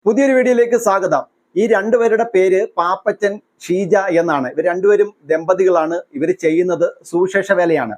പുതിയൊരു വീഡിയോയിലേക്ക് സ്വാഗതം. ഈ രണ്ടുപേരുടെ പേര് പാപ്പച്ചൻ, ഷീജ എന്നാണ്. ഇവർ രണ്ടുപേരും ദമ്പതികളാണ്. ഇവർ ചെയ്യുന്നത് സുവിശേഷ വേലയാണ്.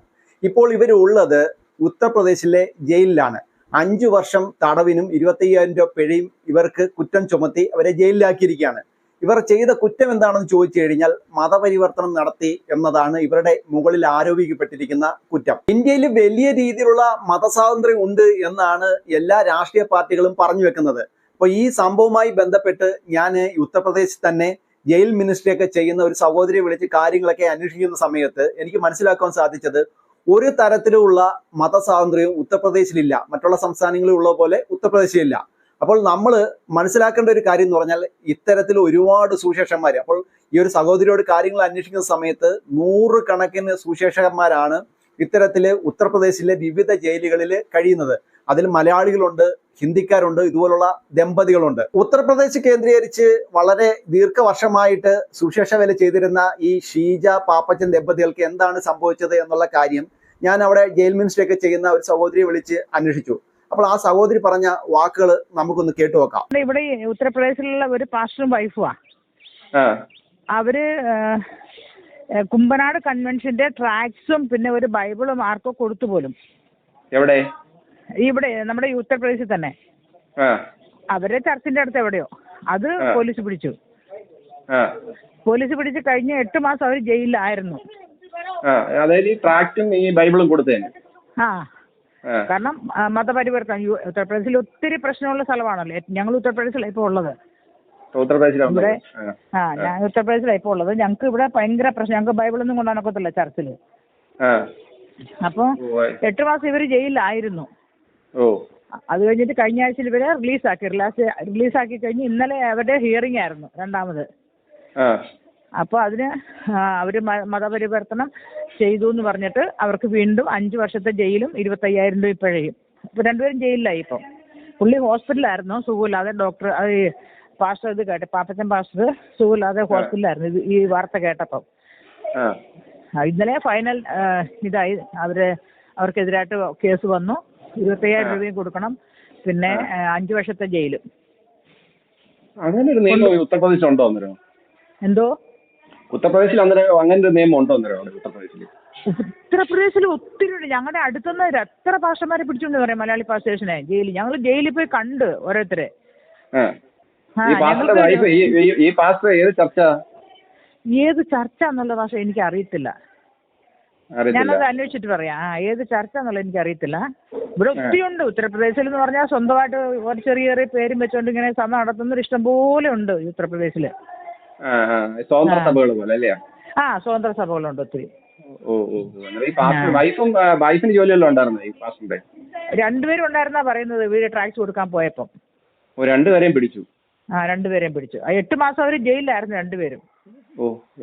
ഇപ്പോൾ ഇവർ ഉള്ളത് ഉത്തർപ്രദേശിലെ ജയിലിലാണ്. 5 വർഷം തടവിനും 25,000 രൂപ പിഴയും ഇവർക്ക് കുറ്റം ചുമത്തി അവരെ ജയിലിലാക്കിയിരിക്കുകയാണ്. ഇവർ ചെയ്ത കുറ്റം എന്താണെന്ന് ചോദിച്ചു കഴിഞ്ഞാൽ മതപരിവർത്തനം നടത്തി എന്നതാണ് ഇവരുടെ മുകളിൽ ആരോപിക്കപ്പെട്ടിരിക്കുന്ന കുറ്റം. ഇന്ത്യയിൽ വലിയ രീതിയിലുള്ള മതസ്വാതന്ത്ര്യം ഉണ്ട് എന്നാണ് എല്ലാ രാഷ്ട്രീയ പാർട്ടികളും പറഞ്ഞു വെക്കുന്നത്. അപ്പോൾ ഈ സംഭവവുമായി ബന്ധപ്പെട്ട് ഞാൻ ഉത്തർപ്രദേശിൽ തന്നെ ജയിൽ മിനിസ്ട്രിയൊക്കെ ചെയ്യുന്ന ഒരു സഹോദരിയെ വിളിച്ച് കാര്യങ്ങളൊക്കെ അന്വേഷിക്കുന്ന സമയത്ത് എനിക്ക് മനസ്സിലാക്കാൻ സാധിച്ചത് ഒരു തരത്തിലുള്ള മതസ്വാതന്ത്ര്യവും ഉത്തർപ്രദേശിലില്ല. മറ്റുള്ള സംസ്ഥാനങ്ങളിൽ ഉള്ള പോലെ ഉത്തർപ്രദേശിലില്ല. അപ്പോൾ നമ്മൾ മനസ്സിലാക്കേണ്ട ഒരു കാര്യം എന്ന് പറഞ്ഞാൽ ഇത്തരത്തിൽ ഒരുപാട് സുവിശേഷന്മാർ, അപ്പോൾ ഈ ഒരു സഹോദരിയോട് കാര്യങ്ങൾ അന്വേഷിക്കുന്ന സമയത്ത് 100 കണക്കിന് സുവിശേഷകന്മാരാണ് ഇത്തരത്തിൽ ഉത്തർപ്രദേശിലെ വിവിധ ജയിലുകളിൽ കഴിയുന്നത്. അതിൽ മലയാളികളുണ്ട്, ഹിന്ദിക്കാരുണ്ട്, ഇതുപോലുള്ള ദമ്പതികളുണ്ട്. ഉത്തർപ്രദേശ് കേന്ദ്രീകരിച്ച് വളരെ ദീർഘവർഷമായിട്ട് സുവിശേഷ വേല ചെയ്തിരുന്ന ഈ ഷീജ പാപ്പച്ചൻ ദമ്പതികൾക്ക് എന്താണ് സംഭവിച്ചത് എന്നുള്ള കാര്യം ഞാൻ അവിടെ ജയിൽ മിനിസ്ട്രിയൊക്കെ ചെയ്യുന്ന ഒരു സഹോദരിയെ വിളിച്ച് അന്വേഷിച്ചു. അപ്പോൾ ആ സഹോദരി പറഞ്ഞ വാക്കുകൾ നമുക്കൊന്ന് കേട്ടു നോക്കാം. ഇവിടെ ഉത്തർപ്രദേശിലുള്ള ഒരു പാസ്റ്ററും വൈഫുവാ. അവര് കുമ്പനാട് കൺവെൻഷന്റെ ട്രാക്സും പിന്നെ ഒരു ബൈബിളും ആർക്കോ കൊടുത്തു പോലും. എവിടെ? ഇവിടെ നമ്മുടെ ഉത്തർപ്രദേശിൽ തന്നെ. അവരെ ചർച്ചിന്റെ അടുത്ത് എവിടെയോ അത് പോലീസ് പിടിച്ചു. പോലീസ് പിടിച്ച് കഴിഞ്ഞ 8 മാസം അവർ ജയിലിലായിരുന്നു. അതായത് ഈ ട്രാക്റ്റും ഈ ബൈബിളും കൊടുത്തേന്. കാരണം മതപരിവർത്തനം ഉത്തർപ്രദേശിൽ ഒത്തിരി പ്രശ്നമുള്ള സ്ഥലമാണല്ലോ. ഞങ്ങൾ ഉത്തർപ്രദേശിലാണ് ഇപ്പോൾ ഉള്ളത്. ഇവിടെ ഞാൻ ഉത്തർപ്രദേശിലാണ് ഇപ്പോൾ ഉള്ളത്. ഞങ്ങൾക്ക് ഇവിടെ ഭയങ്കര പ്രശ്നം. ഞങ്ങൾക്ക് ബൈബിളൊന്നും കൊണ്ടുപോകാനൊക്കത്തില്ല ചർച്ചിൽ. അപ്പൊ 8 മാസം ഇവര് ജയിലിലായിരുന്നു. അത് കഴിഞ്ഞിട്ട് കഴിഞ്ഞ ആഴ്ച ഇവരെ റിലീസാക്കി കഴിഞ്ഞ് ഇന്നലെ അവരുടെ ഹിയറിംഗ് ആയിരുന്നു, രണ്ടാമത്. അപ്പൊ അതിന് അവര് മതപരിവർത്തനം ചെയ്തു എന്ന് പറഞ്ഞിട്ട് അവർക്ക് വീണ്ടും 5 വർഷത്തെ ജയിലും 25,000 രൂപ പിഴയും. ഇപ്പൊ രണ്ടുപേരും ജയിലിലായി. ഇപ്പം പുള്ളി ഹോസ്പിറ്റലായിരുന്നു, സുഖമില്ലാതെ. ഡോക്ടർ പാസ്റ്റർ ഇത് കേട്ടെ, പാപ്പച്ചൻ പാസ്റ്റർ സുഖമില്ലാതെ ഹോസ്പിറ്റലായിരുന്നു ഈ വാർത്ത കേട്ടപ്പം. ഇന്നലെ ഫൈനൽ ഇതായി. അവർക്കെതിരായിട്ട് കേസ് വന്നു. 25,000 രൂപയും കൊടുക്കണം, പിന്നെ 5 വർഷത്തെ ജയിലും. അങ്ങനെ ഒരു നിയമം ഉത്തർപ്രദേശിൽ ഉണ്ടോ? എന്തോ ഉത്തർപ്രദേശിൽ അങ്ങനെ ഒരു നിയമം ഉണ്ടോ? ഉത്തർപ്രദേശിൽ ഒത്തിരി ഉണ്ട്. ഞങ്ങളുടെ അടുത്തുനിന്ന് എത്ര പാസ്റ്റർമാരെ പിടിച്ചോണ്ട് പറയാം, മലയാളി പാസ്റ്റേഴ്സിനെ ജയിലിൽ. ഞങ്ങൾ ജയിലിൽ പോയി കണ്ട് ഓരോരുത്തരെ. ഏത് ചർച്ച എന്നുള്ള ഭാഷ എനിക്ക് അറിയത്തില്ല. ഞാനത് അന്വേഷിച്ചിട്ട് പറയാം. ഏത് ചർച്ച എന്നുള്ളത് എനിക്ക് അറിയത്തില്ല. ഇവിടെ ഒത്തിരി ഉണ്ട് ഉത്തർപ്രദേശിൽ എന്ന് പറഞ്ഞാൽ. സ്വന്തമായിട്ട് ഒരു ചെറിയ ചെറിയ പേരും വെച്ചോണ്ട് ഇങ്ങനെ സഭ നടത്തുന്നൊരു ഇഷ്ടം പോലെ ഉണ്ട് ഉത്തർപ്രദേശില്. സ്വതന്ത്ര സഭകൾ പോലെ അല്ലേ? സ്വതന്ത്ര സഭകളുണ്ട് ഒത്തിരി. വൈഫിന് ജോലിയെല്ലാം ഉണ്ടായിരുന്നു ഈ പാസ്റ്ററിന്റെ? 2 പേരും ഉണ്ടായിരുന്നാ പറയുന്നത് വീട് ട്രാക്സ് കൊടുക്കാൻ പോയപ്പം. 2 പേരെയും പിടിച്ചു. 2 പേരെയും പിടിച്ചു. 8 മാസം അവര് ജയിലിലായിരുന്നു 2 പേരും.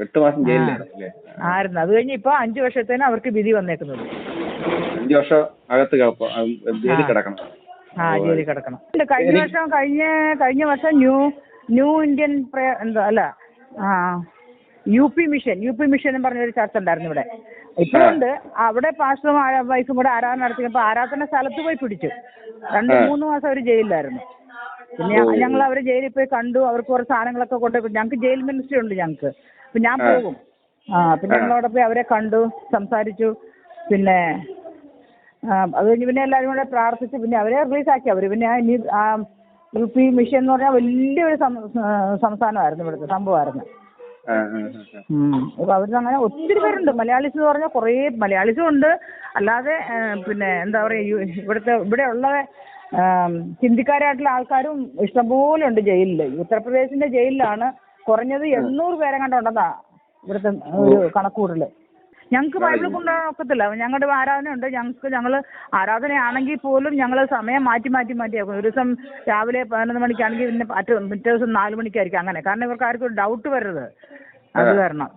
8 മാസം ജയിലിലായിരുന്നു. അത് കഴിഞ്ഞ് ഇപ്പൊ 5 വർഷത്തേന് അവർക്ക് വിധി വന്നേക്കുന്നത്. 5 വർഷം അകത്ത് ജയിലിൽ കിടക്കണം. ജയിലിൽ കിടക്കണം. കഴിഞ്ഞ വർഷം new Indian U P mission എന്ന് പറഞ്ഞൊരു ചർച്ച ഉണ്ടായിരുന്നു ഇവിടെ. ഇപ്പോഴുണ്ട്. അവിടെ പാസ്റ്ററും വൈഫും കൂടെ ആരാധന നടത്തിയപ്പോൾ ആരാധന സ്ഥലത്ത് പോയി പിടിച്ചു. 2-3 മാസം അവർ ജയിലിലായിരുന്നു. പിന്നെ ഞങ്ങൾ അവരെ ജയിലിൽ പോയി കണ്ടു. അവർക്ക് കുറച്ച് സാധനങ്ങളൊക്കെ കൊണ്ടുപോയി. ഞങ്ങൾക്ക് ജയിൽ മിനിസ്ട്രി ഉണ്ട് ഞങ്ങൾക്ക്. അപ്പം ഞാൻ പോകും. പിന്നെ ഞങ്ങളവിടെ പോയി അവരെ കണ്ടു, സംസാരിച്ചു. പിന്നെ അത് കഴിഞ്ഞ് പിന്നെ എല്ലാവരും കൂടെ പ്രാർത്ഥിച്ചു. പിന്നെ അവരെ റിലീസാക്കി. അവർ പിന്നെ യു പി മിഷൻ എന്ന് പറഞ്ഞാൽ വലിയൊരു സംസ്ഥാനമായിരുന്നു, ഇവിടുത്തെ സംഭവമായിരുന്നു. അവരങ്ങനെ ഒത്തിരി പേരുണ്ട്. മലയാളീസ് എന്ന് പറഞ്ഞാൽ കുറേ മലയാളീസും ഉണ്ട്. അല്ലാതെ പിന്നെ എന്താ പറയുക, ഇവിടെ ഉള്ള ഹിന്ദിക്കാരായിട്ടുള്ള ആൾക്കാരും ഇഷ്ടംപോലെ ഉണ്ട് ജയിലിൽ. ഉത്തർപ്രദേശിന്റെ ജയിലിലാണ് കുറഞ്ഞത് 800 പേരെ കണ്ടുണ്ടെന്നാ ഇവിടുത്തെ ഒരു കണക്കൂടല്. ഞങ്ങൾക്ക് ബൈബിൾ കൊണ്ടുപോകാൻ ഒക്കത്തില്ല. ഞങ്ങളുടെ ആരാധന ഉണ്ട്. ഞങ്ങൾ ആരാധനയാണെങ്കിൽ പോലും ഞങ്ങൾ സമയം മാറ്റി ആക്കും. ഒരു ദിവസം രാവിലെ 11 മണിക്കാണെങ്കിൽ പിന്നെ പിറ്റേ ദിവസം 4 മണിക്കായിരിക്കും. അങ്ങനെ. കാരണം ഇവർക്ക് ആർക്കും ഒരു ഡൗട്ട് വരരുത്. അത് കാരണം.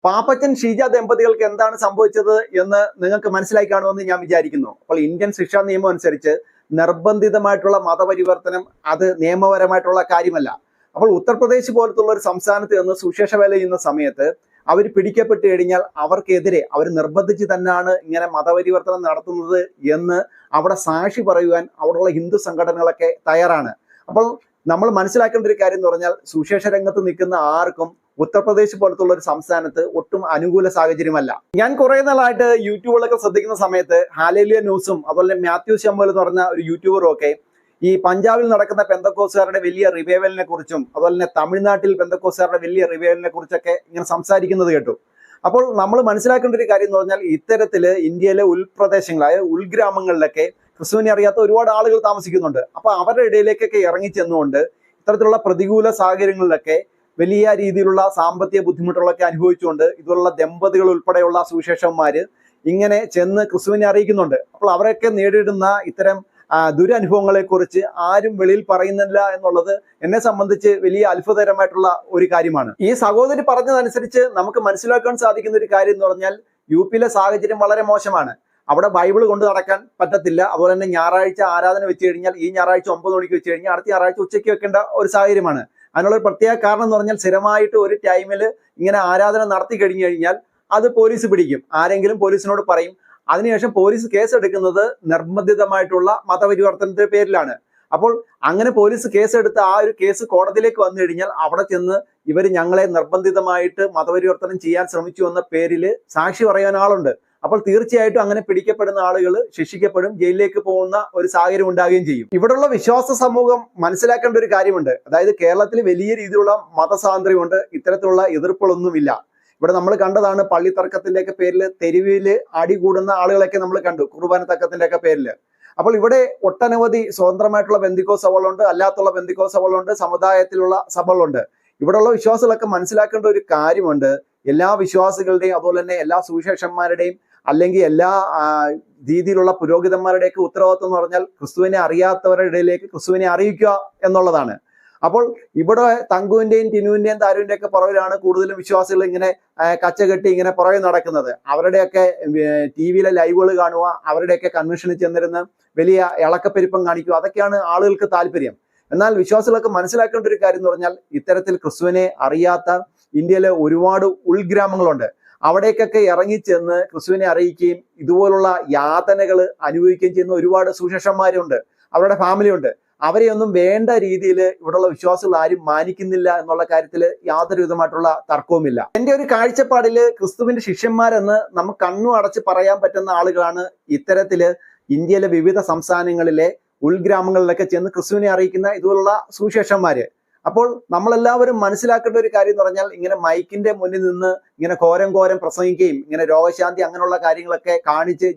പാപ്പച്ചൻ, ഷീജ ദമ്പതികൾക്ക് എന്താണ് സംഭവിച്ചത് എന്ന് നിങ്ങൾക്ക് മനസ്സിലായി കാണുമെന്ന് ഞാൻ വിചാരിക്കുന്നു. അപ്പോൾ ഇന്ത്യൻ ശിക്ഷാ നിയമം അനുസരിച്ച് നിർബന്ധിതമായിട്ടുള്ള മതപരിവർത്തനം അത് നിയമപരമായിട്ടുള്ള കാര്യമല്ല. അപ്പോൾ ഉത്തർപ്രദേശ് പോലത്തുള്ള ഒരു സംസ്ഥാനത്ത് നിന്ന് സുവിശേഷ വേല ചെയ്യുന്ന സമയത്ത് അവർ പിടിക്കപ്പെട്ട് കഴിഞ്ഞാൽ അവർക്കെതിരെ അവർ നിർബന്ധിച്ച് തന്നെയാണ് ഇങ്ങനെ മതപരിവർത്തനം നടത്തുന്നത് എന്ന് അവിടെ സാക്ഷി പറയുവാൻ അവിടെയുള്ള ഹിന്ദു സംഘടനകളൊക്കെ തയ്യാറാണ്. അപ്പോൾ നമ്മൾ മനസ്സിലാക്കേണ്ട ഒരു കാര്യം എന്ന് പറഞ്ഞാൽ സുവിശേഷ രംഗത്ത് നിൽക്കുന്ന ആർക്കും ഉത്തർപ്രദേശ് പോലത്തുള്ള ഒരു സംസ്ഥാനത്ത് ഒട്ടും അനുകൂല സാഹചര്യമല്ല. ഞാൻ കുറെ നാളായിട്ട് യൂട്യൂബിലൊക്കെ ശ്രദ്ധിക്കുന്ന സമയത്ത് ഹാലേലിയ ന്യൂസും അതുപോലെ മാത്യു ശമ്പൽ എന്ന് പറഞ്ഞ ഒരു യൂട്യൂബറും ഒക്കെ ഈ പഞ്ചാബിൽ നടക്കുന്ന പെന്തക്കോസുകാരുടെ വലിയ റിവൈവലിനെ കുറിച്ചും അതുപോലെ തന്നെ തമിഴ്നാട്ടിൽ പെന്തക്കോസുകാരുടെ വലിയ റിവൈവലിനെ കുറിച്ചൊക്കെ ഇങ്ങനെ സംസാരിക്കുന്നത് കേട്ടു. അപ്പോൾ നമ്മൾ മനസ്സിലാക്കേണ്ട ഒരു കാര്യം എന്ന് പറഞ്ഞാൽ ഇത്തരത്തില് ഇന്ത്യയിലെ ഉൾപ്രദേശങ്ങളായ ഉൾഗ്രാമങ്ങളിലൊക്കെ ക്രിസ്തുവിനെ അറിയാത്ത ഒരുപാട് ആളുകൾ താമസിക്കുന്നുണ്ട്. അപ്പൊ അവരുടെ ഇടയിലേക്കൊക്കെ ഇറങ്ങിച്ചെന്നുകൊണ്ട് ഇത്തരത്തിലുള്ള പ്രതികൂല സാഹചര്യങ്ങളിലൊക്കെ വലിയ രീതിയിലുള്ള സാമ്പത്തിക ബുദ്ധിമുട്ടുകളൊക്കെ അനുഭവിച്ചുകൊണ്ട് ഇതുള്ള ദമ്പതികൾ ഉൾപ്പെടെയുള്ള സുവിശേഷന്മാര് ഇങ്ങനെ ചെന്ന് ക്രിസ്തുവിനെ അറിയിക്കുന്നുണ്ട്. അപ്പോൾ അവരൊക്കെ നേരിടുന്ന ഇത്തരം ദുരനുഭവങ്ങളെ കുറിച്ച് ആരും വെളിയിൽ പറയുന്നില്ല എന്നുള്ളത് എന്നെ സംബന്ധിച്ച് വലിയ അത്ഭുതകരമായിട്ടുള്ള ഒരു കാര്യമാണ്. ഈ സഹോദരി പറഞ്ഞതനുസരിച്ച് നമുക്ക് മനസ്സിലാക്കാൻ സാധിക്കുന്ന ഒരു കാര്യം എന്ന് പറഞ്ഞാൽ യുപിയിലെ സാഹചര്യം വളരെ മോശമാണ്. അവിടെ ബൈബിൾ കൊണ്ട് നടക്കാൻ പറ്റത്തില്ല. അതുപോലെ തന്നെ ഞായറാഴ്ച ആരാധന വെച്ച് കഴിഞ്ഞാൽ ഈ ഞായറാഴ്ച 9 മണിക്ക് വെച്ച് കഴിഞ്ഞാൽ അടുത്ത ഞായറാഴ്ച ഉച്ചയ്ക്ക് വെക്കേണ്ട ഒരു സാഹചര്യമാണ്. അതിനുള്ള ഒരു പ്രത്യേക കാരണം എന്ന് പറഞ്ഞാൽ സ്ഥിരമായിട്ട് ഒരു ടൈമിൽ ഇങ്ങനെ ആരാധന നടത്തി കഴിഞ്ഞു കഴിഞ്ഞാൽ അത് പോലീസ് പിടിക്കും. ആരെങ്കിലും പോലീസിനോട് പറയും. അതിനുശേഷം പോലീസ് കേസ് എടുക്കുന്നത് നിർബന്ധിതമായിട്ടുള്ള മതപരിവർത്തനത്തിന്റെ പേരിലാണ്. അപ്പോൾ അങ്ങനെ പോലീസ് കേസെടുത്ത് ആ ഒരു കേസ് കോടതിയിലേക്ക് വന്നു കഴിഞ്ഞാൽ അവിടെ ചെന്ന് ഇവർ ഞങ്ങളെ നിർബന്ധിതമായിട്ട് മതപരിവർത്തനം ചെയ്യാൻ ശ്രമിച്ചു എന്ന പേരിൽ സാക്ഷി പറയാൻ ആളുണ്ട്. അപ്പോൾ തീർച്ചയായിട്ടും അങ്ങനെ പിടിക്കപ്പെടുന്ന ആളുകൾ ശിക്ഷിക്കപ്പെടും, ജയിലിലേക്ക് പോകുന്ന ഒരു സാഹചര്യം ഉണ്ടാകുകയും ചെയ്യും. ഇവിടെയുള്ള വിശ്വാസ സമൂഹം മനസ്സിലാക്കേണ്ട ഒരു കാര്യമുണ്ട്. അതായത് കേരളത്തിൽ വലിയ രീതിയിലുള്ള മതസ്വാതന്ത്ര്യമുണ്ട്, ഇത്തരത്തിലുള്ള എതിർപ്പുകളൊന്നുമില്ല. ഇവിടെ നമ്മൾ കണ്ടതാണ് പള്ളി തർക്കത്തിന്റെ ഒക്കെ പേരിൽ തെരുവില് അടികൂടുന്ന ആളുകളൊക്കെ നമ്മൾ കണ്ടു, കുർബാന തർക്കത്തിന്റെ ഒക്കെ പേരിൽ. അപ്പോൾ ഇവിടെ ഒട്ടനവധി സ്വതന്ത്രമായിട്ടുള്ള ബെന്തിക്കോസ് സഭകളുണ്ട്, അല്ലാത്തുള്ള ബെന്തിക്കോസ് സഭകളുണ്ട്, സമുദായത്തിലുള്ള സഭകളുണ്ട്. ഇവിടെയുള്ള വിശ്വാസികളൊക്കെ മനസ്സിലാക്കേണ്ട ഒരു കാര്യമുണ്ട്. എല്ലാ വിശ്വാസികളുടെയും അതുപോലെ തന്നെ എല്ലാ സുവിശേഷന്മാരുടെയും അല്ലെങ്കിൽ എല്ലാ രീതിയിലുള്ള പുരോഹിതന്മാരുടെയൊക്കെ ഉത്തരവാദിത്വം എന്ന് പറഞ്ഞാൽ ക്രിസ്തുവിനെ അറിയാത്തവരുടെ ഇടയിലേക്ക് ക്രിസ്തുവിനെ അറിയിക്കുക എന്നുള്ളതാണ്. അപ്പോൾ ഇവിടെ തങ്കുവിന്റെയും ടിനുവിന്റെയും താരുവിന്റെയും ഒക്കെ പുറകിലാണ് കൂടുതലും വിശ്വാസികൾ ഇങ്ങനെ കച്ചകെട്ടി ഇങ്ങനെ പുറകെ നടക്കുന്നത്. അവരുടെയൊക്കെ TV-യിലെ ലൈവുകൾ കാണുക, അവരുടെയൊക്കെ കൺവെൻഷനിൽ ചെന്നിരുന്ന് വലിയ ഇളക്കപ്പെരുപ്പം കാണിക്കുക, അതൊക്കെയാണ് ആളുകൾക്ക് താല്പര്യം. എന്നാൽ വിശ്വാസികളൊക്കെ മനസ്സിലാക്കേണ്ട ഒരു കാര്യം എന്ന് പറഞ്ഞാൽ ഇത്തരത്തിൽ ക്രിസ്തുവിനെ അറിയാത്ത ഇന്ത്യയിലെ ഒരുപാട് ഉൾഗ്രാമങ്ങളുണ്ട്. അവിടേക്കൊക്കെ ഇറങ്ങിച്ചെന്ന് ക്രിസ്തുവിനെ അറിയിക്കുകയും ഇതുപോലുള്ള യാതനകൾ അനുഭവിക്കുകയും ചെയ്യുന്ന ഒരുപാട് സുവിശേഷന്മാരുണ്ട്, അവരുടെ ഫാമിലി ഉണ്ട്. അവരെയൊന്നും വേണ്ട രീതിയിൽ ഇവിടെയുള്ള വിശ്വാസികൾ ആരും മാനിക്കുന്നില്ല എന്നുള്ള കാര്യത്തിൽ യാതൊരു വിധമായിട്ടുള്ള തർക്കവുമില്ല. എൻ്റെ ഒരു കാഴ്ചപ്പാടില് ക്രിസ്തുവിന്റെ ശിഷ്യന്മാരെന്ന് നമുക്ക് കണ്ണു അടച്ച് പറയാൻ പറ്റുന്ന ആളുകളാണ് ഇത്തരത്തില് ഇന്ത്യയിലെ വിവിധ സംസ്ഥാനങ്ങളിലെ ഉൾഗ്രാമങ്ങളിലൊക്കെ ചെന്ന് ക്രിസ്തുവിനെ അറിയിക്കുന്ന ഇതുപോലുള്ള സുവിശേഷന്മാര്. അപ്പോൾ നമ്മളെല്ലാവരും മനസ്സിലാക്കേണ്ട ഒരു കാര്യം എന്ന് പറഞ്ഞാൽ ഇങ്ങനെ മൈക്കിന്റെ മുന്നിൽ നിന്ന് ഇങ്ങനെ ഘോരം പ്രസംഗിക്കുകയും ഇങ്ങനെ രോഗശാന്തി അങ്ങനെയുള്ള കാര്യങ്ങളൊക്കെ കാണിച്ച്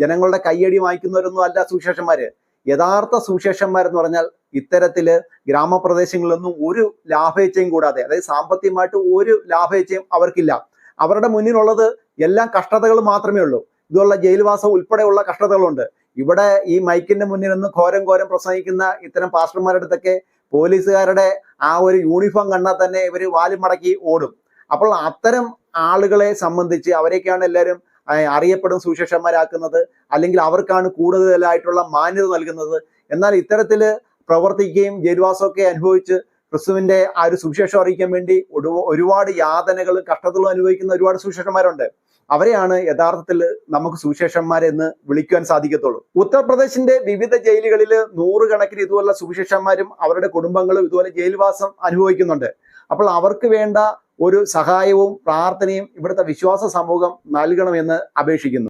ജനങ്ങളുടെ കയ്യടി വാങ്ങിക്കുന്നവരൊന്നും അല്ല സുവിശേഷന്മാര്. യഥാർത്ഥ സുവിശേഷന്മാരെന്ന് പറഞ്ഞാൽ ഇത്തരത്തില് ഗ്രാമപ്രദേശങ്ങളിലൊന്നും ഒരു ലാഭേച്ഛയും കൂടാതെ, അതായത് സാമ്പത്തികമായിട്ട് ഒരു ലാഭേച്ഛയും അവർക്കില്ല. അവരുടെ മുന്നിലുള്ളത് എല്ലാം കഷ്ടതകൾ മാത്രമേ ഉള്ളൂ. ഇതുള്ള ജയിൽവാസം ഉൾപ്പെടെയുള്ള കഷ്ടതകളുണ്ട്. ഇവിടെ ഈ മൈക്കിന്റെ മുന്നിൽ നിന്ന് ഘോരം പ്രസംഗിക്കുന്ന ഇത്തരം പാസ്റ്റർമാരുടെ അടുത്തൊക്കെ പോലീസുകാരുടെ ആ ഒരു യൂണിഫോം കണ്ടാൽ തന്നെ ഇവർ വാലും മടക്കി ഓടും. അപ്പോൾ അത്തരം ആളുകളെ സംബന്ധിച്ച് അവരെയൊക്കെയാണ് എല്ലാവരും അറിയപ്പെടും സുവിശേഷന്മാരാക്കുന്നത്, അല്ലെങ്കിൽ അവർക്കാണ് കൂടുതലായിട്ടുള്ള മാന്യത നൽകുന്നത്. എന്നാൽ ഇത്തരത്തില് പ്രവർത്തിക്കുകയും ജയിൽവാസമൊക്കെ അനുഭവിച്ച് ക്രിസ്തുവിന്റെ ആ ഒരു സുവിശേഷം അറിയിക്കാൻ വേണ്ടി ഒരുപാട് യാതനകളും കഷ്ടതകളും അനുഭവിക്കുന്ന ഒരുപാട് സുവിശേഷന്മാരുണ്ട്. അവരെയാണ് യഥാർത്ഥത്തിൽ നമുക്ക് സുവിശേഷന്മാരെന്ന് വിളിക്കുവാൻ സാധിക്കത്തുള്ളൂ. ഉത്തർപ്രദേശിന്റെ വിവിധ ജയിലുകളിൽ 100 കണക്കിന് ഇതുപോലുള്ള സുവിശേഷന്മാരും അവരുടെ കുടുംബങ്ങളും ഇതുപോലെ ജയിൽവാസം അനുഭവിക്കുന്നുണ്ട്. അപ്പോൾ അവർക്ക് വേണ്ട ഒരു സഹായവും പ്രാർത്ഥനയും ഇവിടുത്തെ വിശ്വാസ സമൂഹം നൽകണമെന്ന് അപേക്ഷിക്കുന്നു.